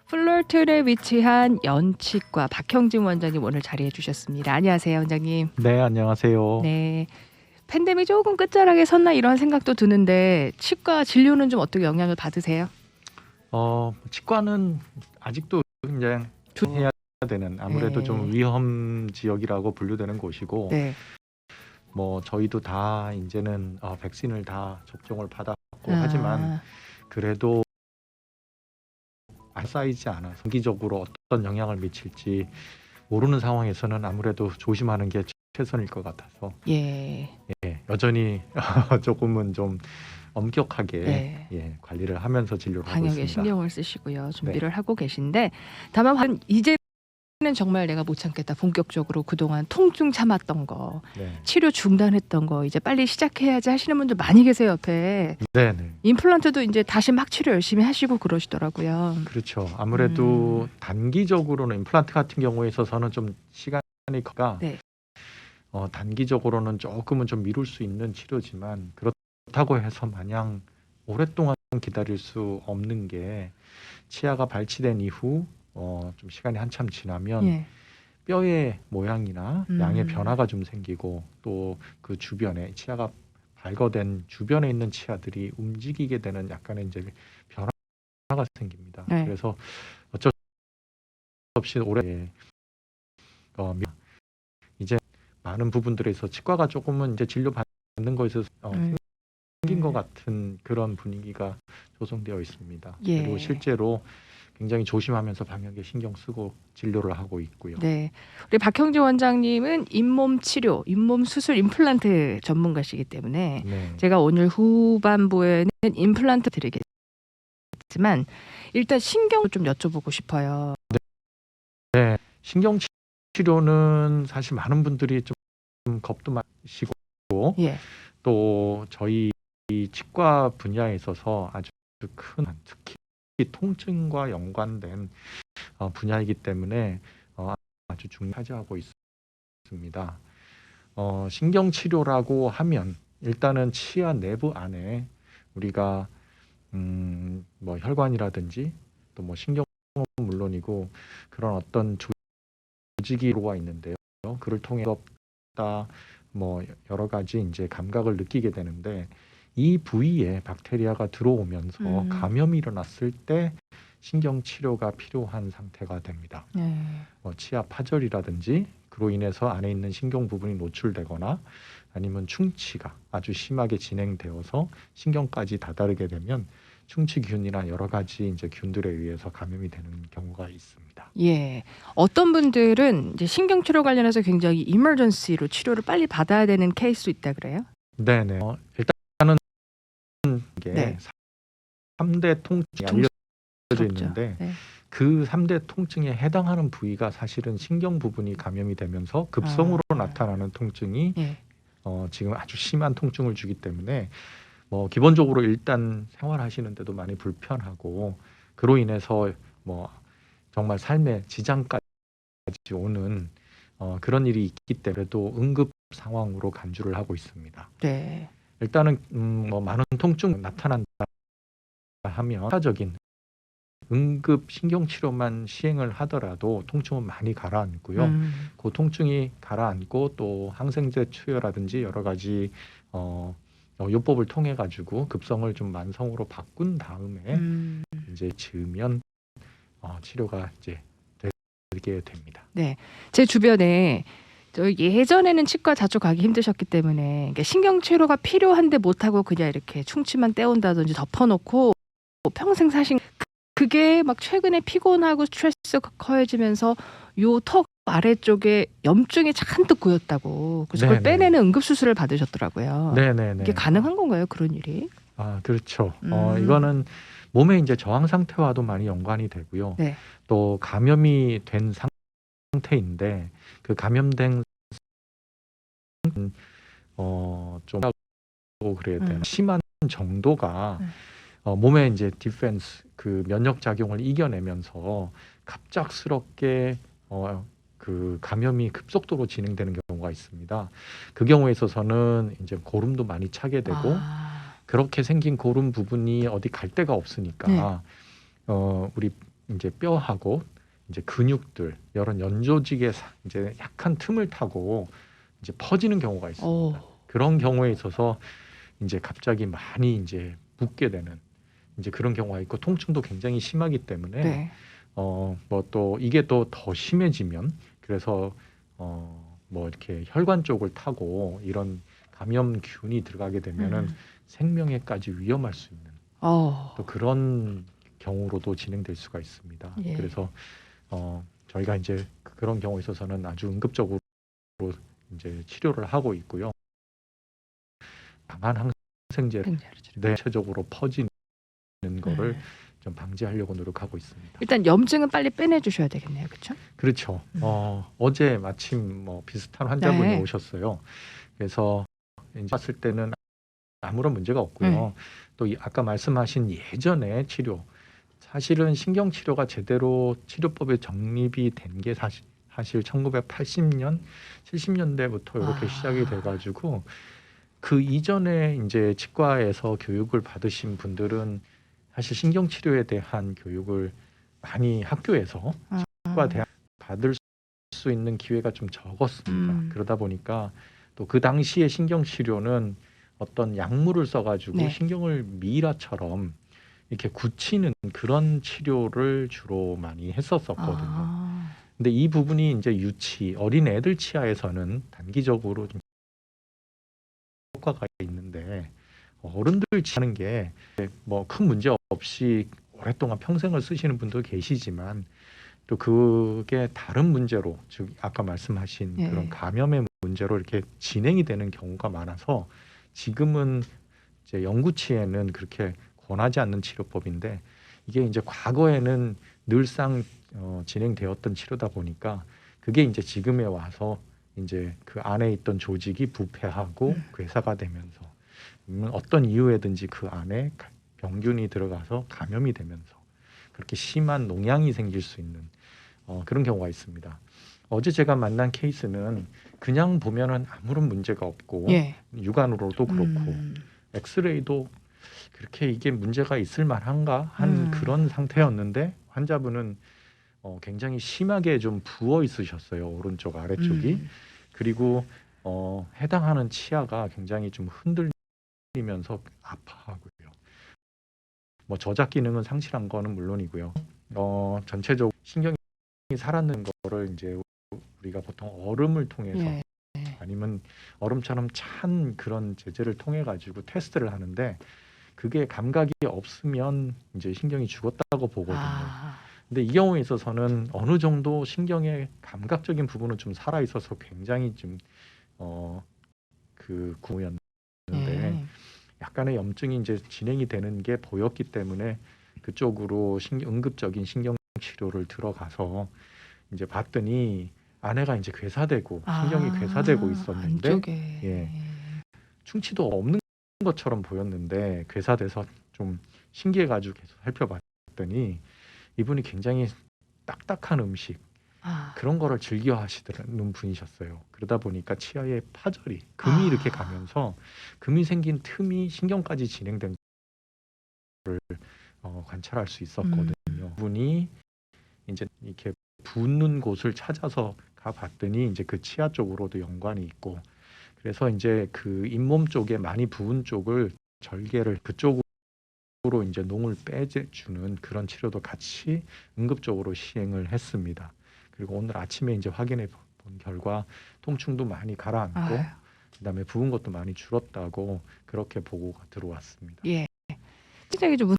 플로틀에 위치한 연치과 박형진 원장님 오늘 자리해 주셨습니다. 안녕하세요, 원장님. 네, 안녕하세요. 네. 팬데믹 조금 끝자락에 섰나 이런 생각도 드는데 치과 진료는 좀 어떻게 영향을 받으세요? 치과는 아직도 굉장히 해야 되는 아무래도 네. 좀 위험 지역이라고 분류되는 곳이고 네. 뭐 저희도 다 이제는 백신을 다 접종을 받았고 하지만 그래도 안 쌓이지 않아 장기적으로 어떤 영향을 미칠지 모르는 상황에서는 아무래도 조심하는 게 최선일 것 같아서 예. 여전히 조금은 좀 엄격하게 네. 관리를 하면서 진료를 하고 방역에 있습니다. 신경을 쓰시고요. 준비를 하고 계신데 다만 이제는 정말 내가 못 참겠다. 본격적으로 그동안 통증 참았던 거, 네. 치료 중단했던 거 이제 빨리 시작해야지 하시는 분들 많이 계세요, 옆에. 네. 임플란트도 이제 다시 막 치료 열심히 하시고 그러시더라고요. 그렇죠. 아무래도 단기적으로는 임플란트 같은 경우에 있어서는 좀 시간이 가 네. 단기적으로는 조금은 좀 미룰 수 있는 치료지만 그렇다고 해서 마냥 오랫동안 기다릴 수 없는 게 치아가 발치된 이후 좀 시간이 한참 지나면 예. 뼈의 모양이나 양의 변화가 좀 생기고 또 그 주변에 치아가 발거된 주변에 있는 치아들이 움직이게 되는 약간의 이제 변화가 생깁니다. 네. 그래서 어쩔 수 없이 올해 이제 많은 부분들에서 치과가 조금은 이제 진료 받는 거에 있어서 생긴 것 같은 그런 분위기가 조성되어 있습니다. 예. 그리고 실제로 굉장히 조심하면서 방역에 신경 쓰고 진료를 하고 있고요. 네. 우리 박형진 원장님은 잇몸 치료, 잇몸 수술 임플란트 전문가시기 때문에 네. 제가 오늘 후반부에는 임플란트 드리겠지만 일단 신경을 좀 여쭤보고 싶어요. 네. 신경 치료는 사실 많은 분들이 좀 겁도 마시고 예. 또 저희 치과 분야에 있어서 아주 큰 특히 통증과 연관된 분야이기 때문에 아주 중요하고 있습니다. 신경 치료라고 하면 일단은 치아 내부 안에 우리가 뭐 혈관이라든지 또 뭐 신경은 물론이고 그런 어떤 조직이로가 있는데요. 그를 통해 뭐 여러 가지 이제 감각을 느끼게 되는데 이 부위에 박테리아가 들어오면서 감염이 일어났을 때 신경 치료가 필요한 상태가 됩니다. 치아 파절이라든지 그로 인해서 안에 있는 신경 부분이 노출되거나 아니면 충치가 아주 심하게 진행되어서 신경까지 다다르게 되면 충치균이나 여러 가지 이제 균들에 의해서 감염이 되는 경우가 있습니다. 예. 어떤 분들은 이제 신경 치료 관련해서 굉장히 이머전시로 치료를 빨리 받아야 되는 케이스도 있다 그래요? 네네. 일단은 이게 네. 3대 통증이 알려져 있는데 네. 그 3대 통증에 해당하는 부위가 사실은 신경 부분이 감염이 되면서 급성으로 나타나는 통증이 지금 아주 심한 통증을 주기 때문에 뭐 기본적으로 일단 생활하시는데도 많이 불편하고 그로 인해서 뭐 정말 삶의 지장까지 오는 그런 일이 있기 때문에도 응급 상황으로 간주를 하고 있습니다. 네. 일단은 뭐 많은 통증 나타난다 하면 추가적인 응급 신경치료만 시행을 하더라도 통증은 많이 가라앉고요. 그 통증이 가라앉고 또 항생제 투여라든지 여러 가지 요법을 통해 가지고 급성을 좀 만성으로 바꾼 다음에 이제 지으면 치료가 이제 되게 됩니다. 네, 제 주변에 저 예전에는 치과 자주 가기 힘드셨기 때문에 신경 치료가 필요한데 못하고 그냥 이렇게 충치만 떼온다든지 덮어놓고 평생 사신 그게 막 최근에 피곤하고 스트레스가 커해지면서 요 턱 아래쪽에 염증이 잔뜩 고였다고 그래서 그걸 빼내는 응급수술을 받으셨더라고요. 네네네. 이게 가능한 건가요, 그런 일이? 그렇죠. 이거는 몸의 이제 저항 상태와도 많이 연관이 되고요. 네. 또 감염이 된 상태인데 그 감염된 좀 그래야 되나 심한 정도가 몸의 이제 디펜스 그 면역 작용을 이겨내면서 갑작스럽게 그 감염이 급속도로 진행되는 경우가 있습니다. 그 경우에 있어서는 이제 고름도 많이 차게 되고 그렇게 생긴 고름 부분이 어디 갈 데가 없으니까 우리 이제 뼈하고 이제 근육들 이런 연조직의 이제 약한 틈을 타고 이제 퍼지는 경우가 있습니다. 오. 그런 경우에 있어서 이제 갑자기 많이 이제 붓게 되는 이제 그런 경우가 있고 통증도 굉장히 심하기 때문에 네. 뭐 또 이게 또 더 심해지면 그래서 뭐 이렇게 혈관 쪽을 타고 이런 감염균이 들어가게 되면은 생명에까지 위험할 수 있는 또 그런 경우로도 진행될 수가 있습니다. 예. 그래서 저희가 이제 그런 경우에 있어서는 아주 응급적으로 이제 치료를 하고 있고요. 강한 항생제를 대체적으로 퍼지는 거를 좀 방지하려고 노력하고 있습니다. 일단 염증은 빨리 빼내주셔야 되겠네요, 그렇죠? 그렇죠. 어제 마침 뭐 비슷한 환자분이 네. 오셨어요. 그래서 이제 봤을 때는 아무런 문제가 없고요. 또 아까 말씀하신 예전의 치료, 사실은 신경 치료가 제대로 치료법에 정립이 된 게 사실 1980년, 70년대부터 이렇게 시작이 돼가지고 그 이전에 이제 치과에서 교육을 받으신 분들은 사실 신경 치료에 대한 교육을 많이 학교에서 치과 대학 받을 수 있는 기회가 좀 적었습니다. 그러다 보니까 또 그 당시에 신경 치료는 어떤 약물을 써가지고 네. 신경을 미라처럼 이렇게 굳히는 그런 치료를 주로 많이 했었거든요. 근데 이 부분이 이제 유치, 어린 애들 치아에서는 단기적으로 좀 효과가 있는데 어른들 치하는 게 뭐 큰 문제 없이 오랫동안 평생을 쓰시는 분도 계시지만 또 그게 다른 문제로 즉 아까 말씀하신 그런 감염의 문제로 이렇게 진행이 되는 경우가 많아서 지금은 이제 영구치에는 그렇게 권하지 않는 치료법인데 이게 이제 과거에는 늘상 진행되었던 치료다 보니까 그게 이제 지금에 와서 이제 그 안에 있던 조직이 부패하고 괴사가 되면서 어떤 이유에든지 그 안에 병균이 들어가서 감염이 되면서 그렇게 심한 농양이 생길 수 있는 그런 경우가 있습니다. 어제 제가 만난 케이스는 그냥 보면은 아무런 문제가 없고 육안으로도 그렇고 엑스레이도 그렇게 이게 문제가 있을 만한가 한 그런 상태였는데 환자분은 굉장히 심하게 좀 부어 있으셨어요. 오른쪽 아래쪽이. 그리고 해당하는 치아가 굉장히 좀 흔들리면서 아파하고요. 뭐 저작 기능은 상실한 거는 물론이고요. 전체적으로 신경이 살았는 거를 이제 우리가 보통 얼음을 통해서 아니면 얼음처럼 찬 그런 재질을 통해 가지고 테스트를 하는데 그게 감각이 없으면 이제 신경이 죽었다고 보거든요. 근데 이 경우에 있어서는 어느 정도 신경의 감각적인 부분은 좀 살아 있어서 굉장히 좀 그 구였는데 약간의 염증이 이제 진행이 되는 게 보였기 때문에 그쪽으로 응급적인 신경 치료를 들어가서 이제 봤더니 안에가 이제 괴사되고 신경이 괴사되고 있었는데 안쪽에. 충치도 없는 것처럼 보였는데 괴사돼서 좀 신기해가지고 계속 살펴봤더니 이분이 굉장히 딱딱한 음식 그런 거를 즐겨 하시는 분이셨어요. 그러다 보니까 치아에 파절이, 금이 이렇게 가면서 금이 생긴 틈이 신경까지 진행된 걸 관찰할 수 있었거든요. 분이 이제 이렇게 붓는 곳을 찾아서 가봤더니 이제 그 치아 쪽으로도 연관이 있고 그래서 이제 그 잇몸 쪽에 많이 부은 쪽을 절개를 그쪽으로 이제 농을 빼주는 그런 치료도 같이 응급적으로 시행을 했습니다. 그리고 오늘 아침에 이제 확인해 본 결과 통증도 많이 가라앉고 그다음에 부은 것도 많이 줄었다고 그렇게 보고가 들어왔습니다. 굉장히 좀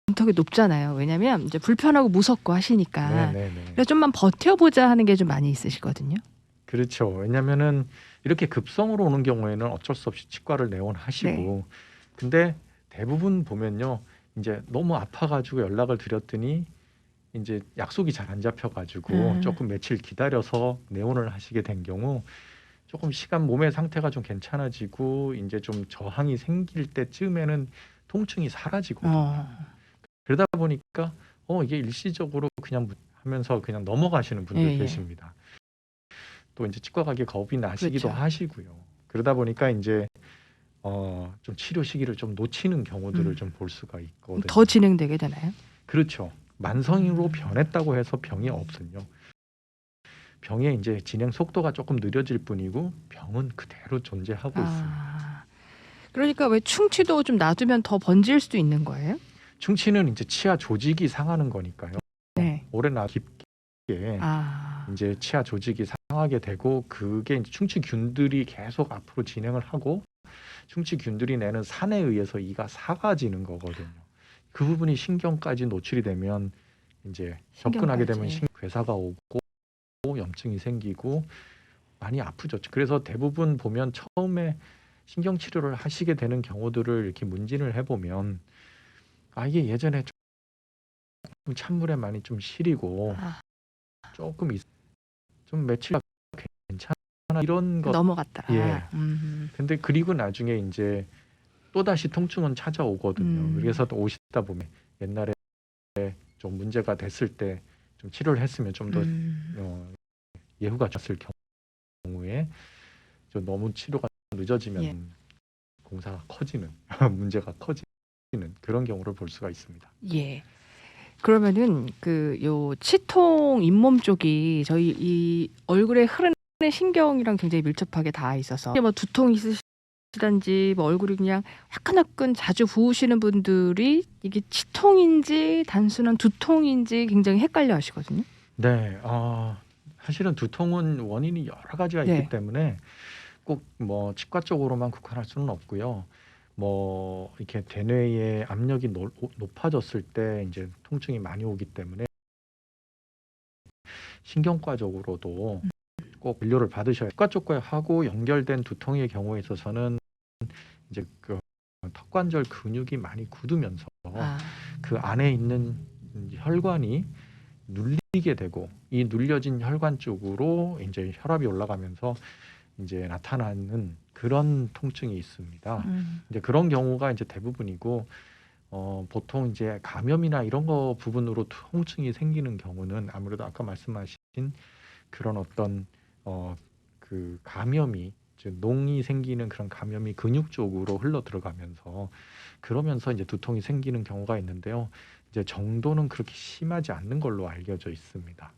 문턱이 높잖아요. 왜냐하면 이제 불편하고 무섭고 하시니까. 그래서 좀만 버텨보자 하는 게 좀 많이 있으시거든요. 그렇죠. 왜냐면은 이렇게 급성으로 오는 경우에는 어쩔 수 없이 치과를 내원하시고 근데 대부분 보면요. 이제 너무 아파가지고 연락을 드렸더니 이제 약속이 잘 안 잡혀가지고 조금 며칠 기다려서 내원을 하시게 된 경우 조금 시간 몸의 상태가 좀 괜찮아지고 이제 좀 저항이 생길 때쯤에는 통증이 사라지거든요. 그러다 보니까 이게 일시적으로 그냥 하면서 그냥 넘어가시는 분들 계십니다. 또 이제 치과 가기 겁이 나시기도 하시고요. 그러다 보니까 이제 좀 치료 시기를 좀 놓치는 경우들을 좀 볼 수가 있거든요. 더 진행되게 되나요? 그렇죠. 만성으로 변했다고 해서 병이 없군요. 병의 이제 진행 속도가 조금 느려질 뿐이고 병은 그대로 존재하고 있습니다. 그러니까 왜 충치도 좀 놔두면 더 번질 수도 있는 거예요? 충치는 이제 치아 조직이 상하는 거니까요. 네. 오래 나 깊게 이제 치아 조직이 상하게 되고 그게 이제 충치균들이 계속 앞으로 진행을 하고 충치균들이 내는 산에 의해서 이가 삭아지는 거거든요. 그 부분이 신경까지 노출이 되면 이제 접근하게 되면 괴사가 오고 염증이 생기고 많이 아프죠. 그래서 대부분 보면 처음에 신경 치료를 하시게 되는 경우들을 이렇게 문진을 해보면 이게 예전에 조금 찬물에 많이 좀 시리고 조금 좀 며칠 괜찮아 이런 것 넘어갔더라. 예. 근데 그리고 나중에 이제 또 다시 통증은 찾아오거든요. 그래서 또 오시다 보면 옛날에 좀 문제가 됐을 때 좀 치료를 했으면 좀 더 예후가 좋았을 경우에 좀 너무 치료가 늦어지면 공사가 커지는 문제가 커지는 그런 경우를 볼 수가 있습니다. 예. 그러면은 그 요 치통 잇몸 쪽이 저희 이 얼굴에 흐르는 신경이랑 굉장히 밀접하게 닿아 있어서 뭐 두통 있으시단지 뭐 얼굴이 그냥 화끈화끈 자주 부으시는 분들이 이게 치통인지 단순한 두통인지 굉장히 헷갈려 하시거든요. 네, 사실은 두통은 원인이 여러 가지가 있기 때문에 꼭 뭐 치과 쪽으로만 국한할 수는 없고요. 뭐 이렇게 대뇌의 압력이 높아졌을 때 이제 통증이 많이 오기 때문에 신경과적으로도 꼭 진료를 받으셔야 치과 쪽하고 연결된 두통의 경우에 있어서는 이제 그 턱관절 근육이 많이 굳으면서 그 안에 있는 혈관이 눌리게 되고 이 눌려진 혈관 쪽으로 이제 혈압이 올라가면서 이제 나타나는 그런 통증이 있습니다. 이제 그런 경우가 이제 대부분이고 보통 이제 감염이나 이런 거 부분으로 통증이 생기는 경우는 아무래도 아까 말씀하신 그런 어떤 그 감염이 즉 농이 생기는 그런 감염이 근육 쪽으로 흘러 들어가면서 그러면서 이제 두통이 생기는 경우가 있는데요. 이제 정도는 그렇게 심하지 않는 걸로 알려져 있습니다.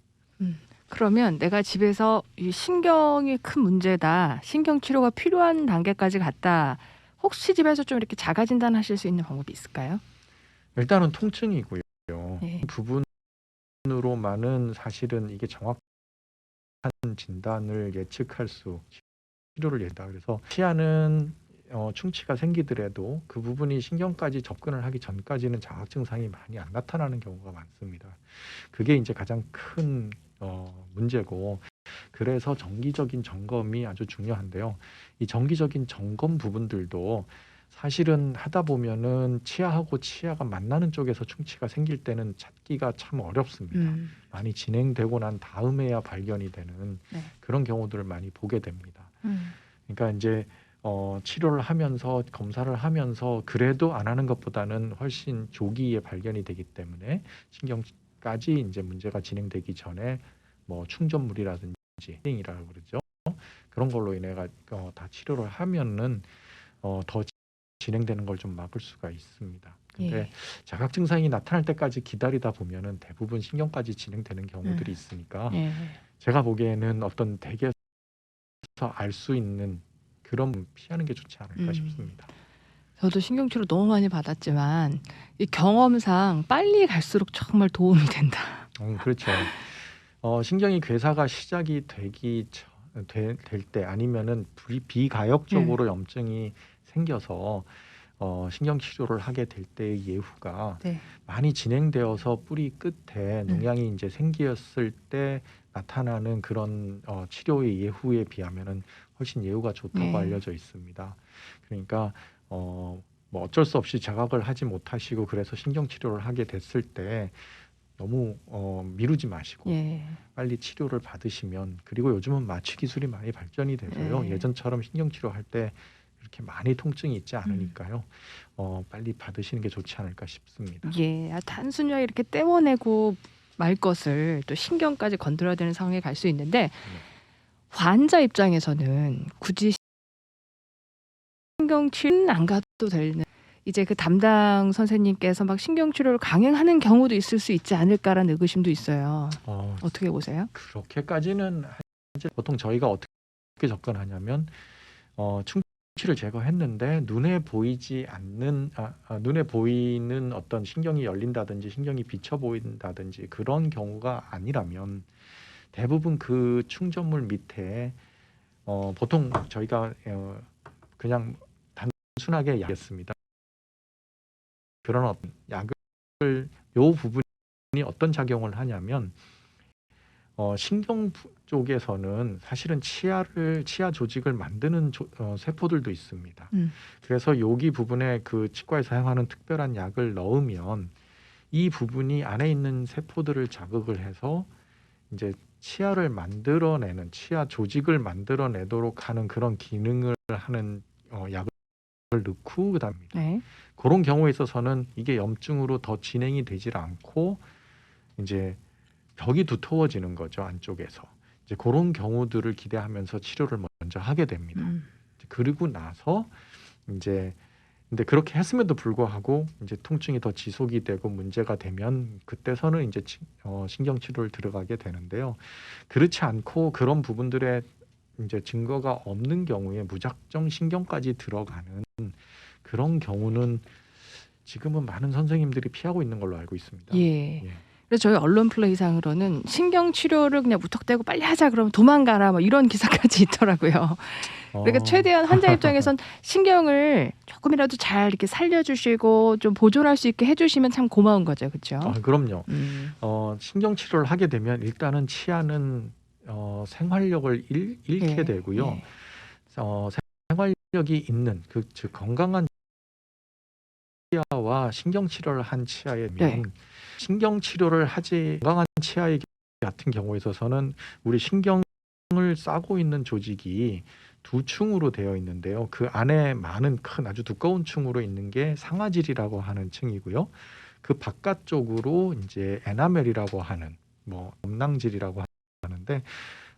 그러면 내가 집에서 이 신경이 큰 문제다, 신경 치료가 필요한 단계까지 갔다. 혹시 집에서 좀 이렇게 자가 진단하실 수 있는 방법이 있을까요? 일단은 통증이고요. 이 부분으로만은 사실은 이게 정확한 진단을 예측할 수 치료를 예다. 그래서 치아는 충치가 생기더라도 그 부분이 신경까지 접근을 하기 전까지는 자각 증상이 많이 안 나타나는 경우가 많습니다. 그게 이제 가장 큰 문제고 그래서 정기적인 점검이 아주 중요한데요. 이 정기적인 점검 부분들도 사실은 하다 보면은 치아하고 치아가 만나는 쪽에서 충치가 생길 때는 찾기가 참 어렵습니다. 많이 진행되고 난 다음에야 발견이 되는 그런 경우들을 많이 보게 됩니다. 그러니까 이제 치료를 하면서 검사를 하면서 그래도 안 하는 것보다는 훨씬 조기에 발견이 되기 때문에 신경까지 이제 문제가 진행되기 전에 뭐 충전물이라든지 이라고 그러죠. 그런 걸로 인해 다 치료를 하면은 더 진행되는 걸 좀 막을 수가 있습니다. 근데 자각 증상이 나타날 때까지 기다리다 보면은 대부분 신경까지 진행되는 경우들이 있으니까 제가 보기에는 어떤 댁에서 알 수 있는 그런 피하는 게 좋지 않을까 싶습니다. 저도 신경치료 너무 많이 받았지만 이 경험상 빨리 갈수록 정말 도움이 된다. 그렇죠. 신경이 괴사가 시작이 될 때 아니면은 비가역적으로 염증이 생겨서 신경 치료를 하게 될 때의 예후가 많이 진행되어서 뿌리 끝에 농양이 이제 생겼을 때 나타나는 그런 치료의 예후에 비하면은 훨씬 예후가 좋다고 알려져 있습니다. 그러니까 뭐 어쩔 수 없이 자각을 하지 못하시고 그래서 신경 치료를 하게 됐을 때 너무 미루지 마시고 빨리 치료를 받으시면 그리고 요즘은 마취 기술이 많이 발전이 돼서요. 예전처럼 신경 치료할 때 이렇게 많이 통증이 있지 않으니까요. 빨리 받으시는 게 좋지 않을까 싶습니다. 단순히 이렇게 떼어내고 말 것을 또 신경까지 건드려야 되는 상황에 갈 수 있는데 환자 입장에서는 굳이 신경 치료는 안 가도 되는 이제 그 담당 선생님께서 막 신경치료를 강행하는 경우도 있을 수 있지 않을까라는 의구심도 있어요. 어떻게 보세요? 그렇게까지는 이제 보통 저희가 어떻게 접근하냐면 충치를 제거했는데 눈에 보이지 않는 눈에 보이는 어떤 신경이 열린다든지 신경이 비쳐 보인다든지 그런 경우가 아니라면 대부분 그 충전물 밑에 보통 저희가 그냥 단순하게 약했습니다. 그런 어떤 약을 요 부분이 어떤 작용을 하냐면 신경 쪽에서는 사실은 치아 조직을 만드는 세포들도 있습니다. 그래서 여기 부분에 그 치과에서 사용하는 특별한 약을 넣으면 이 부분이 안에 있는 세포들을 자극을 해서 이제 치아를 만들어내는 치아 조직을 만들어내도록 하는 그런 기능을 하는 약을 넣고 그다음입니다. 네. 그런 경우에 있어서는 이게 염증으로 더 진행이 되질 않고 이제 벽이 두터워지는 거죠, 안쪽에서. 이제 그런 경우들을 기대하면서 치료를 먼저 하게 됩니다. 그리고 나서 이제 근데 그렇게 했음에도 불구하고 이제 통증이 더 지속이 되고 문제가 되면 그때서는 이제 신경 치료를 들어가게 되는데요. 그렇지 않고 그런 부분들에 이제 증거가 없는 경우에 무작정 신경까지 들어가는 그런 경우는 지금은 많은 선생님들이 피하고 있는 걸로 알고 있습니다. 예. 예. 그래서 저희 언론 플레이상으로는 신경 치료를 그냥 무턱대고 빨리 하자 그러면 도망가라 뭐 이런 기사까지 있더라고요. 그러니까 최대한 환자 입장에선 신경을 조금이라도 잘 이렇게 살려주시고 좀 보존할 수 있게 해주시면 참 고마운 거죠, 그렇죠? 그럼요. 신경 치료를 하게 되면 일단은 치아는 생활력을 잃게 예, 되고요. 예. 생활력이 있는 즉 건강한 치아와 신경 치료를 한 치아에 네. 신경 치료를 하지 건강한 치아의 같은 경우에 있어서는 우리 신경을 싸고 있는 조직이 두 층으로 되어 있는데요. 그 안에 많은 큰 아주 두꺼운 층으로 있는 게 상아질이라고 하는 층이고요. 그 바깥쪽으로 이제 에나멜이라고 하는 뭐 음낭질이라고 하는데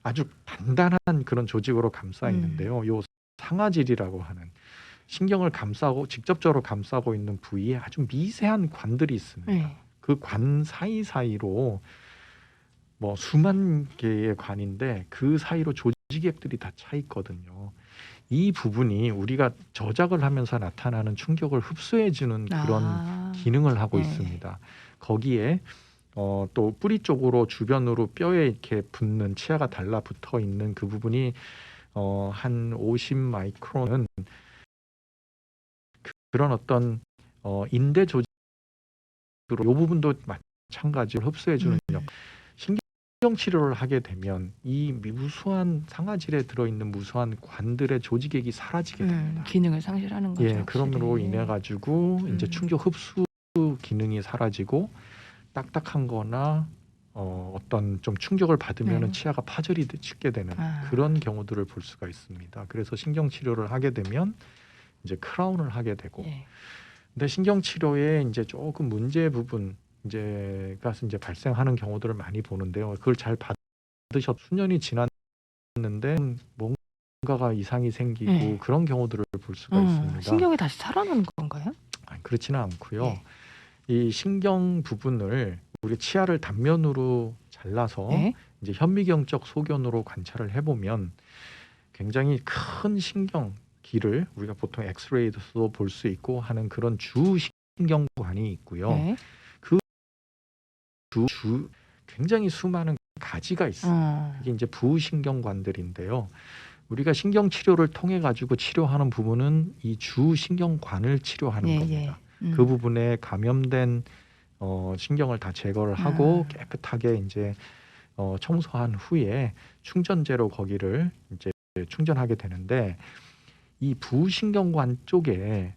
아주 단단한 그런 조직으로 감싸 있는데요. 요 상아질이라고 하는 신경을 감싸고 직접적으로 감싸고 있는 부위에 아주 미세한 관들이 있습니다. 네. 그 관 사이사이로 뭐 수만 개의 관인데 그 사이로 조직액들이 다 차 있거든요. 이 부분이 우리가 저작을 하면서 나타나는 충격을 흡수해주는 그런 기능을 하고 있습니다. 거기에 또 뿌리 쪽으로 주변으로 뼈에 이렇게 붙는 치아가 달라붙어 있는 그 부분이 한 50 마이크론은 그런 어떤 인대 조직으로 이 부분도 마찬가지로 흡수해주는 역. 신경 치료를 하게 되면 이 무수한 상아질에 들어있는 무수한 관들의 조직액이 사라지게 됩니다. 기능을 상실하는 거죠. 예, 그럼으로 확실히. 인해 가지고 이제 충격 흡수 기능이 사라지고 딱딱한거나 어떤 좀 충격을 받으면 치아가 파절이 치게 되는 그런 경우들을 볼 수가 있습니다. 그래서 신경 치료를 하게 되면 이제 크라운을 하게 되고, 근데 신경 치료에 이제 조금 문제 부분 이제가 이제 발생하는 경우들을 많이 보는데요. 그걸 잘 받으셔 수년이 지났는데 뭔가가 이상이 생기고 그런 경우들을 볼 수가 있습니다. 신경이 다시 살아나는 건가요? 그렇지는 않고요. 이 신경 부분을 우리 치아를 단면으로 잘라서 이제 현미경적 소견으로 관찰을 해보면 굉장히 큰 신경기를 우리가 보통 엑스레이에서도 볼 수 있고 하는 그런 주신경관이 있고요. 그 주 굉장히 수많은 가지가 있어요. 이게 이제 부신경관들인데요. 우리가 신경 치료를 통해 가지고 치료하는 부분은 이 주신경관을 치료하는 겁니다. 그 부분에 감염된 신경을 다 제거를 하고 깨끗하게 이제 청소한 후에 충전재로 거기를 이제 충전하게 되는데 이 부신경관 쪽에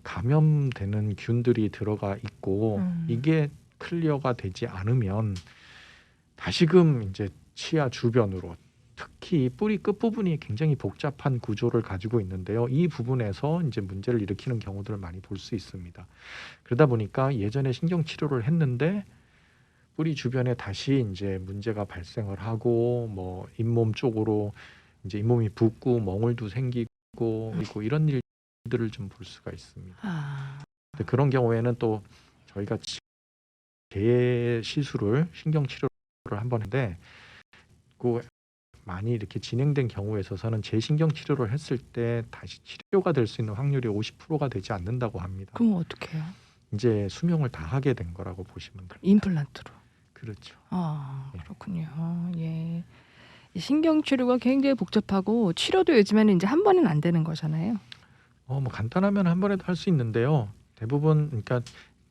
감염되는 균들이 들어가 있고 이게 클리어가 되지 않으면 다시금 이제 치아 주변으로 특히 뿌리 끝부분이 굉장히 복잡한 구조를 가지고 있는데요. 이 부분에서 이제 문제를 일으키는 경우들을 많이 볼 수 있습니다. 그러다 보니까 예전에 신경 치료를 했는데 뿌리 주변에 다시 이제 문제가 발생을 하고 뭐 잇몸 쪽으로 이제 잇몸이 붓고 멍울도 생기고 이런 일 무리들을 좀 볼 수가 있습니다. 아, 근데 그런 경우에는 또 저희가 재 시술을 신경 치료를 한번 했는데 그 많이 이렇게 진행된 경우에 있어서는 재신경 치료를 했을 때 다시 치료가 될 수 있는 확률이 50%가 되지 않는다고 합니다. 그럼 어떻게 해요? 이제 수명을 다하게 된 거라고 보시면 됩니다. 임플란트로. 그렇죠. 아, 예. 그렇군요. 예. 이 신경 치료가 굉장히 복잡하고 치료도 요즘에는 이제 한 번은 안 되는 거잖아요. 뭐 간단하면 한 번에도 할 수 있는데요. 대부분 그러니까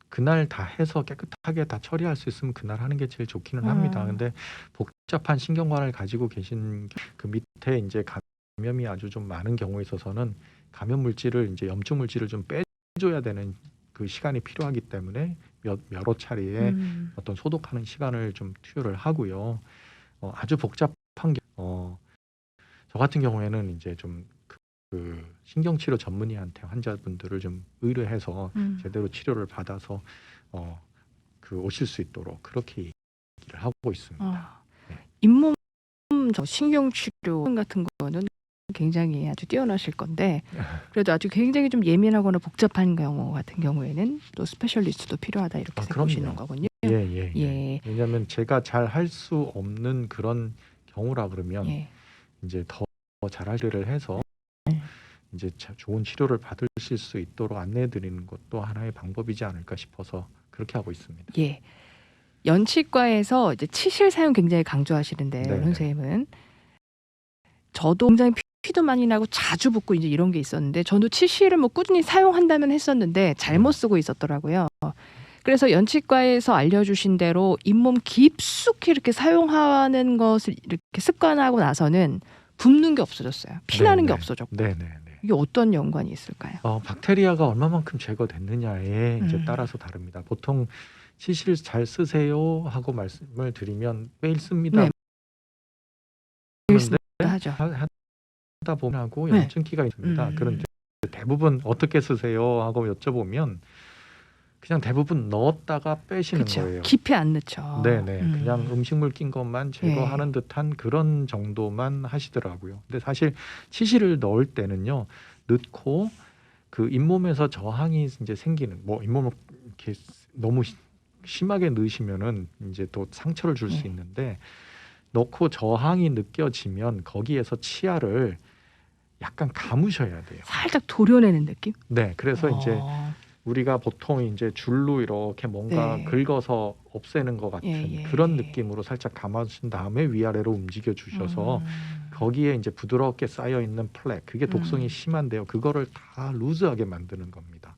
그날 다 해서 깨끗하게 다 처리할 수 있으면 그날 하는 게 제일 좋기는 합니다. 근데 복잡한 신경관을 가지고 계신 그 밑에 이제 감염이 아주 좀 많은 경우에 있어서는 감염 물질을 이제 염증 물질을 좀 빼줘야 되는 그 시간이 필요하기 때문에 여러 차례에 어떤 소독하는 시간을 좀 투여를 하고요. 아주 복잡한 저 같은 경우에는 이제 좀 그 신경치료 전문의한테 환자분들을 좀 의뢰해서 제대로 치료를 받아서 그 오실 수 있도록 그렇게 얘기를 하고 있습니다. 네. 잇몸 저 신경 치료 같은 거는 굉장히 아주 뛰어나실 건데 그래도 아주 굉장히 좀 예민하거나 복잡한 경우 같은 경우에는 또 스페셜리스트도 필요하다 이렇게 보시는 거군요. 예. 왜냐하면 제가 잘 할 수 없는 그런 경우라 그러면 예. 이제 더 잘할 일을 해서 이제 좋은 치료를 받으실 수 있도록 안내해 드리는 것도 하나의 방법이지 않을까 싶어서 그렇게 하고 있습니다. 예. 연치과에서 이제 치실 사용 굉장히 강조하시는데 네네. 선생님은 저도 굉장히 피도 많이 나고 자주 붓고 이제 이런 게 있었는데 저도 치실을 뭐 꾸준히 사용한다면 했었는데 잘못 쓰고 있었더라고요. 그래서 연치과에서 알려주신 대로 잇몸 깊숙이 이렇게 사용하는 것을 이렇게 습관하고 나서는 붓는 게 없어졌어요. 피나는 게 없어졌고. 네네네. 이게 어떤 연관이 있을까요? 박테리아가 얼마만큼 제거됐느냐에 이제 따라서 다릅니다. 보통 치실 잘 쓰세요 하고 말씀을 드리면 매일 씁니다. 네. 그런데 하죠. 하다 보면 하고 네. 염증기가 있습니다. 그런데 대부분 어떻게 쓰세요 하고 여쭤보면 그냥 대부분 넣었다가 빼시는 그쵸. 거예요. 깊이 안 넣죠. 네네. 그냥 음식물 낀 것만 제거하는 예. 듯한 그런 정도만 하시더라고요. 근데 사실 치실을 넣을 때는요, 넣고 그 잇몸에서 저항이 이제 생기는 뭐 잇몸을 이렇게 너무 심하게 넣으시면은 이제 또 상처를 줄 수 있는데 넣고 저항이 느껴지면 거기에서 치아를 약간 감으셔야 돼요. 살짝 도려내는 느낌? 네, 그래서 이제 우리가 보통 이제 줄로 이렇게 뭔가 네. 긁어서 없애는 것 같은 그런 느낌으로 살짝 감아주신 다음에 위아래로 움직여 주셔서 거기에 이제 부드럽게 쌓여 있는 플렉, 그게 독성이 심한데요. 그거를 다 루즈하게 만드는 겁니다.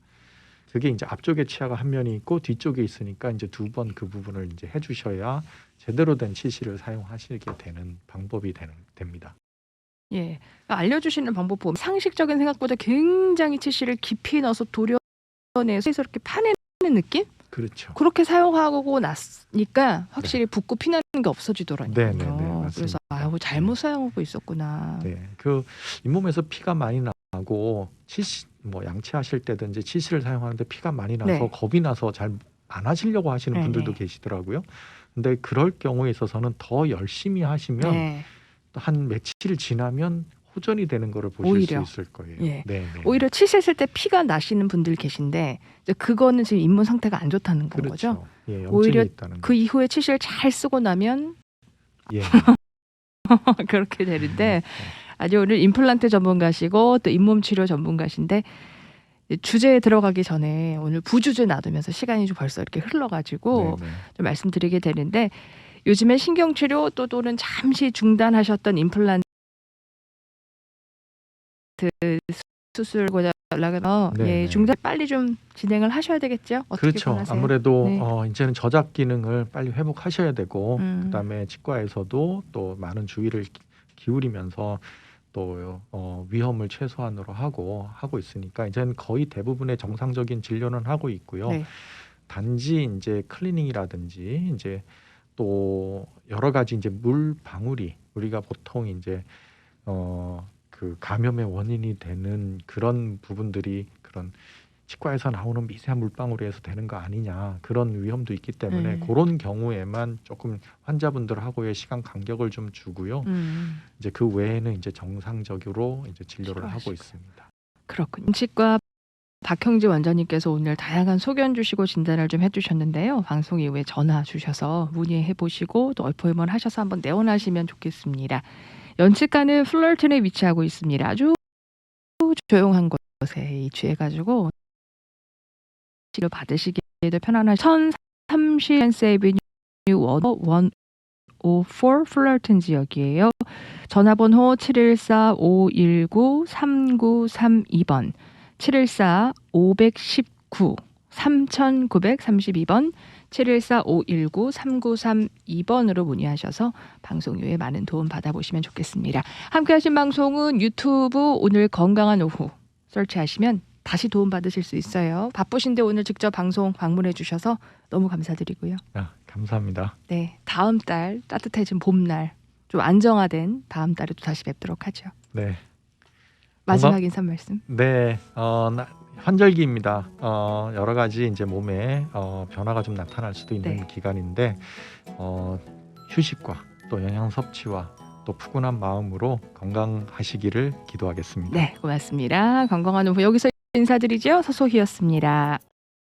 그게 이제 앞쪽에 치아가 한 면이 있고 뒤쪽에 있으니까 이제 두 번 그 부분을 이제 해주셔야 제대로 된 치실을 사용하시게 되는 방법이 됩니다. 예. 알려주시는 방법 보면 상식적인 생각보다 굉장히 치실을 깊이 넣어서 도려내서 이렇게 파내는 느낌? 그렇죠. 그렇게 사용하고 났으니까 확실히 붓고 피나는 게 없어지더라고요. 네네네, 맞습니다. 그래서 아이고 잘못 사용하고 있었구나. 네, 그 잇몸에서 피가 많이 나고 뭐 양치하실 때든지 치실을 사용하는데 피가 많이 나서 겁이 나서 잘 안 하시려고 하시는 분들도 계시더라고요. 근데 그럴 경우에 있어서는 더 열심히 하시면 또 한 며칠 지나면 호전이 되는 거를 보실 수 있을 거예요. 예. 오히려 치실 쓸 때 피가 나시는 분들 계신데 이제 그거는 지금 잇몸 상태가 안 좋다는 건 거죠. 예, 오히려 있다는 그 이후에 치실 잘 쓰고 나면 예. 그렇게 되는데 아주 오늘 임플란트 전문가시고 또 잇몸 치료 전문가신데 주제에 들어가기 전에 오늘 부주제 놔두면서 시간이 좀 벌써 이렇게 흘러가지고 좀 말씀드리게 되는데 요즘에 신경치료 또는 잠시 중단하셨던 임플란트 수술과 연락해서 중단 빨리 좀 진행을 하셔야 되겠죠? 어떻게 그렇죠. 권하세요? 아무래도 이제는 저작 기능을 빨리 회복하셔야 되고 그다음에 치과에서도 또 많은 주의를 기울이면서 또 위험을 최소한으로 하고 있으니까 이제는 거의 대부분의 정상적인 진료는 하고 있고요. 단지 이제 클리닝이라든지 이제 또 여러 가지 이제 물 방울이 우리가 보통 이제 그 감염의 원인이 되는 그런 부분들이 그런 치과에서 나오는 미세한 물방울에서 되는 거 아니냐 그런 위험도 있기 때문에 그런 경우에만 조금 환자분들하고의 시간 간격을 좀 주고요. 이제 그 외에는 이제 정상적으로 이제 진료를 하고 있습니다. 그렇군요. 치과 박형지 원장님께서 오늘 다양한 소견 주시고 진단을 좀 해주셨는데요. 방송 이후에 전화 주셔서 문의해 보시고 또 어포인먼트 하셔서 한번 내원하시면 좋겠습니다. 연치과는 플러튼에 위치하고 있습니다. 아주 조용한 곳에 위치해가지고 치료 받으시기에도 편안한 1030 세이비뉴 104 플러튼 지역이에요. 전화번호 714-519-3932번 714-519-3932번 714-519-3932번으로 문의하셔서 방송 후에 많은 도움 받아보시면 좋겠습니다. 함께하신 방송은 유튜브 오늘 건강한 오후 설치하시면 다시 도움 받으실 수 있어요. 바쁘신데 오늘 직접 방송 방문해 주셔서 너무 감사드리고요. 감사합니다. 네, 다음 달 따뜻해진 봄날 좀 안정화된 다음 달에 또 다시 뵙도록 하죠. 네. 마지막 인사 말씀. 네, 환절기입니다. 여러 가지 이제 몸에 변화가 좀 나타날 수도 있는 네. 기간인데 휴식과 또 영양 섭취와 또 푸근한 마음으로 건강하시기를 기도하겠습니다. 네, 고맙습니다. 건강한 오후 여기서 인사드리죠. 서소희였습니다.